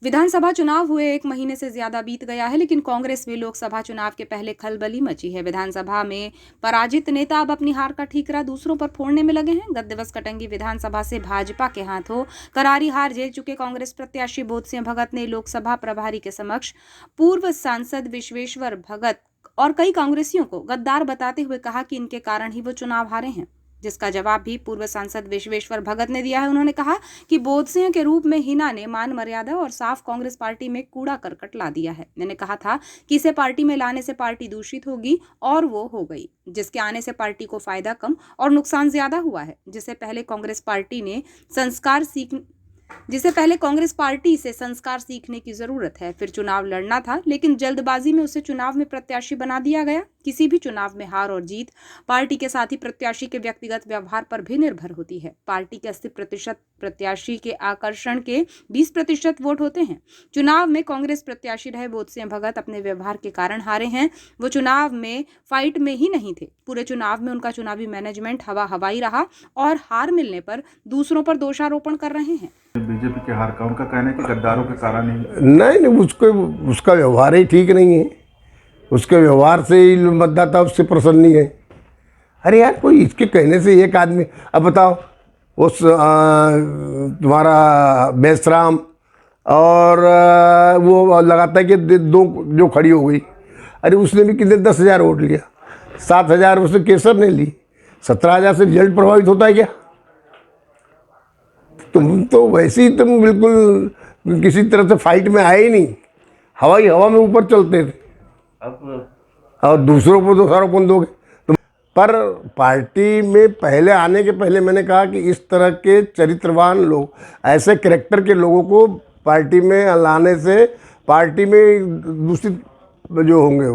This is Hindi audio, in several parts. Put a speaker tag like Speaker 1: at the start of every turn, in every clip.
Speaker 1: विधानसभा चुनाव हुए 1 महीने से ज्यादा बीत गया है, लेकिन कांग्रेस में लोकसभा चुनाव के पहले खलबली मची है। विधानसभा में पराजित नेता अब अपनी हार का ठीकरा दूसरों पर फोड़ने में लगे हैं। गत दिवस कटंगी विधानसभा से भाजपा के हाथों करारी हार झेल चुके कांग्रेस प्रत्याशी बोध सिंह भगत ने लोकसभा प्रभारी के समक्ष पूर्व सांसद विश्वेश्वर भगत और कई कांग्रेसियों को गद्दार बताते हुए कहा कि इनके कारण ही वो चुनाव हारे हैं, जिसका जवाब भी पूर्व सांसद विश्वेश्वर भगत ने दिया है। उन्होंने कहा कि बोध सिंह के रूप में हिना ने मान मर्यादा और साफ कांग्रेस पार्टी में कूड़ा करकट ला दिया है। मैंने कहा था कि इसे पार्टी में लाने से पार्टी दूषित होगी और वो हो गई, जिसके आने से पार्टी को फायदा कम और नुकसान ज्यादा हुआ है। जिससे पहले कांग्रेस पार्टी से संस्कार सीखने की जरूरत है। फिर चुनाव लड़ना था, लेकिन जल्दबाजी में उसे चुनाव में प्रत्याशी बना दिया गया। किसी भी चुनाव में हार और जीत पार्टी के साथ ही प्रत्याशी के व्यक्तिगत व्यवहार पर भी निर्भर होती है। पार्टी के 80% प्रत्याशी के आकर्षण के 20% वोट होते हैं। चुनाव में कांग्रेस प्रत्याशी रहे बोध सिंह भगत अपने व्यवहार के कारण हारे हैं। वो चुनाव में फाइट में ही नहीं थे। पूरे चुनाव में उनका चुनावी मैनेजमेंट हवाई रहा और हार मिलने पर दूसरों पर दोषारोपण कर रहे हैं।
Speaker 2: बीजेपी के हार का उनका कहना है कि गद्दारों के कारण ही।
Speaker 3: नहीं, उसका व्यवहार ही ठीक नहीं है। उसके व्यवहार से ही मतदाता उससे प्रसन्न नहीं है। अरे यार, कोई इसके कहने से एक आदमी, अब बताओ, उस तुम्हारा बेसराम और वो लगाता है कि दो जो खड़ी हो गई, अरे उसने भी कितने 10,000 वोट लिया, 7,000 उसने केसर ने ली, 17,000 से रिजल्ट प्रभावित होता है क्या? तुम तो वैसे ही तुम बिल्कुल किसी तरह से फाइट में आए ही नहीं, हवा में ऊपर चलते थे। अब और दूसरों को दोषारोपण दोगे तुम। पर पार्टी में पहले आने के पहले मैंने कहा कि इस तरह के चरित्रवान लोग, ऐसे कैरेक्टर के लोगों को पार्टी में लाने से पार्टी में दूषित जो होंगे,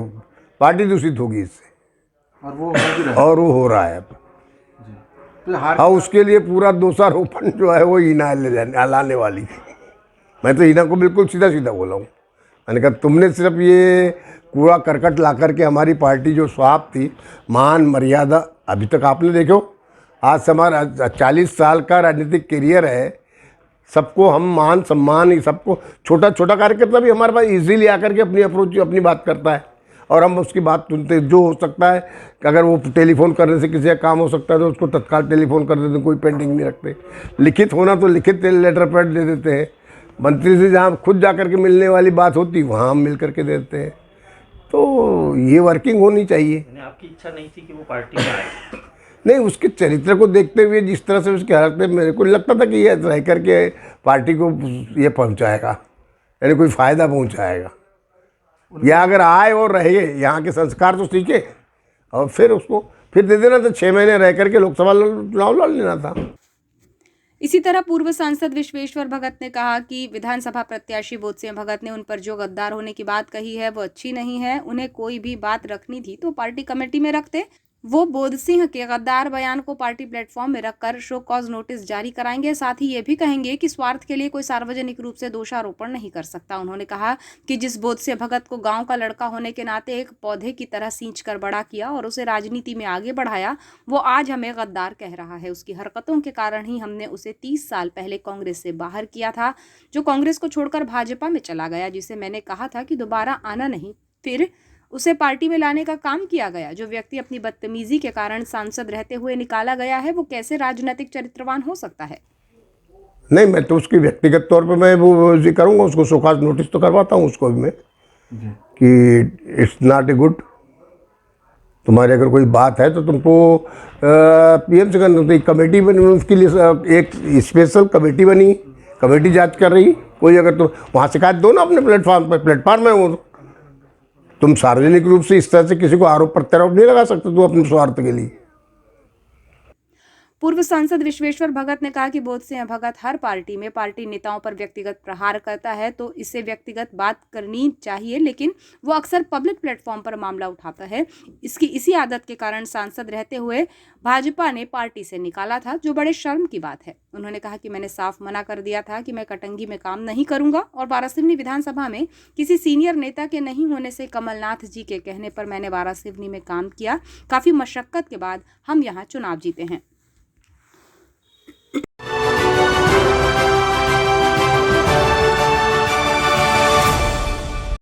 Speaker 3: पार्टी दूषित होगी इससे, और वो हो रहा है अब। हाँ, उसके लिए पूरा दोषारोपण जो है वो हिना लाने वाली। मैं तो हिना को बिल्कुल सीधा बोला हूँ। मैंने कहा तुमने सिर्फ ये कूड़ा करकट ला करके हमारी पार्टी जो स्वाप थी, मान मर्यादा, अभी तक आपने देखो, आज से हमारा 40 साल का राजनीतिक करियर है। सबको हम मान सम्मान, सबको छोटा कार्यकर्ता भी हमारे पास इजीली आकर के अपनी बात करता है और हम उसकी बात सुनते। जो हो सकता है कि अगर वो टेलीफोन करने से किसी का काम हो सकता है तो उसको तत्काल टेलीफोन कर देते, कोई पेंडिंग नहीं रखते। लिखित होना तो लिखित लेटर पैड दे देते हैं। मंत्री से जहाँ खुद जा कर के मिलने वाली बात होती वहाँ हम मिल करके देते हैं। तो ये वर्किंग होनी चाहिए।
Speaker 4: आपकी इच्छा नहीं थी कि वो पार्टी में आए?
Speaker 3: नहीं, उसके चरित्र को देखते हुए जिस तरह से उसकी हालत, मेरे को लगता था कि ये रह करके पार्टी को ये पहुँचाएगा, यानी कोई फ़ायदा पहुँचाएगा। या अगर आए और रहे, यहाँ के संस्कार तो सीखे और फिर उसको फिर दे देना था, 6 महीने रह करके लोकसभा चुनाव लड़ लेना था।
Speaker 1: इसी तरह पूर्व सांसद विश्वेश्वर भगत ने कहा कि विधानसभा प्रत्याशी बोध सिंह भगत ने उन पर जो गद्दार होने की बात कही है वो अच्छी नहीं है। उन्हें कोई भी बात रखनी थी तो पार्टी कमेटी में रखते। वो बोध सिंह के गद्दार बयान को पार्टी प्लेटफॉर्म में रखकर शो कॉज नोटिस जारी कराएंगे। साथ ही ये भी कहेंगे कि स्वार्थ के लिए कोई सार्वजनिक रूप से दोषारोपण नहीं कर सकता। उन्होंने कहा कि जिस बोध सिंह भगत को गांव का लड़का होने के नाते एक पौधे की तरह सींच कर बड़ा किया और उसे राजनीति में आगे बढ़ाया, वो आज हमें गद्दार कह रहा है। उसकी हरकतों के कारण ही हमने उसे 30 साल पहले कांग्रेस से बाहर किया था, जो कांग्रेस को छोड़कर भाजपा में चला गया, जिसे मैंने कहा था कि दोबारा आना नहीं। फिर उसे पार्टी में लाने का काम किया गया। जो व्यक्ति अपनी बदतमीजी के कारण सांसद रहते हुए निकाला गया है, वो कैसे राजनीतिक चरित्रवान हो सकता है?
Speaker 3: नहीं, मैं तो उसकी व्यक्तिगत तौर पे मैं वो जी करूँगा, उसको शोकाज नोटिस तो करवाता हूँ उसको भी मैं कि इट्स नॉट ए गुड। तुम्हारी अगर कोई बात है तो तुमको पीएम से करना। तो एक कमेटी बनी, उसके लिए एक स्पेशल कमेटी बनी, कमेटी जांच कर रही। कोई अगर तो वहाँ शिकायत दो ना अपने प्लेटफॉर्म में। वो तुम सार्वजनिक रूप से इस तरह से किसी को आरोप प्रत्यारोप नहीं लगा सकते तुम अपने स्वार्थ के लिए।
Speaker 1: पूर्व सांसद विश्वेश्वर भगत ने कहा कि बोध सिंह भगत हर पार्टी में पार्टी नेताओं पर व्यक्तिगत प्रहार करता है, तो इससे व्यक्तिगत बात करनी चाहिए, लेकिन वो अक्सर पब्लिक प्लेटफॉर्म पर मामला उठाता है। इसकी इसी आदत के कारण सांसद रहते हुए भाजपा ने पार्टी से निकाला था, जो बड़े शर्म की बात है। उन्होंने कहा कि मैंने साफ मना कर दिया था कि मैं कटंगी में काम नहीं करूंगा और वारासिवनी विधानसभा में किसी सीनियर नेता के नहीं होने से कमलनाथ जी के कहने पर मैंने वारासिवनी में काम किया। काफी मशक्कत के बाद हम यहाँ चुनाव जीते हैं।